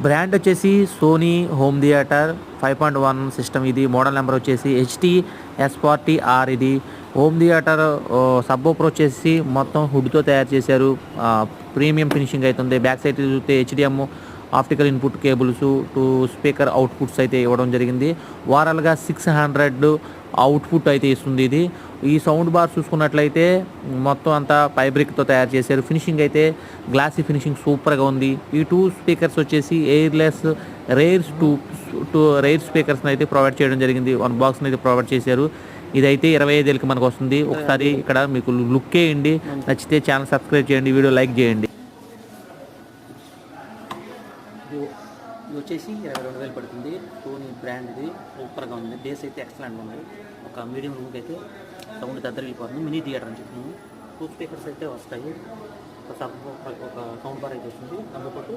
Brand వచ్చేసి Sony home theatre 5.1 system. ఇది model number వచ్చేసి హెచ్టీ S40R. ఇది హోమ్ థియేటర్ సబ్బోపర్ వచ్చేసి మొత్తం హుడ్తో తయారు చేశారు. ప్రీమియం ఫినిషింగ్ అవుతుంది. బ్యాక్ సైడ్ చూస్తే HDM optical input cables, 2 speaker outputs అయితే ఇవ్వడం జరిగింది. ఓవరాల్గా 600 అవుట్పుట్ అయితే ఇస్తుంది ఇది. ఈ సౌండ్ బార్ చూసుకున్నట్లయితే మొత్తం అంతా ఫైబ్రిక్తో తయారు చేశారు. ఫినిషింగ్ అయితే గ్లాసీ ఫినిషింగ్ సూపర్గా ఉంది. ఈ 2 స్పీకర్స్ వచ్చేసి ఎయిర్లెస్ రైర్ స్పీకర్స్ని అయితే ప్రొవైడ్ చేయడం జరిగింది. 1 బాక్స్ని అయితే ప్రొవైడ్ చేశారు. ఇదైతే 25,000కి మనకు వస్తుంది. ఒకసారి ఇక్కడ మీకు లుక్ వేయండి, నచ్చితే ఛానల్ సబ్స్క్రైబ్ చేయండి, వీడియో లైక్ చేయండి. ఇది వచ్చేసి 22,000 పడుతుంది. సోనీ బ్రాండ్ ఇది సూపర్గా ఉంది. బేస్ అయితే ఎక్సలెంట్గా ఉంది. ఒక మీడియం రూమ్కి అయితే సౌండ్ దగ్గర వెళ్ళిపోతుంది. మినీ థియేటర్ అని చెప్తున్నాము. 2 స్పీకర్స్ అయితే వస్తాయి. ఒక సౌండ్ బార్ అయితే వస్తుంది. దాంతోపాటు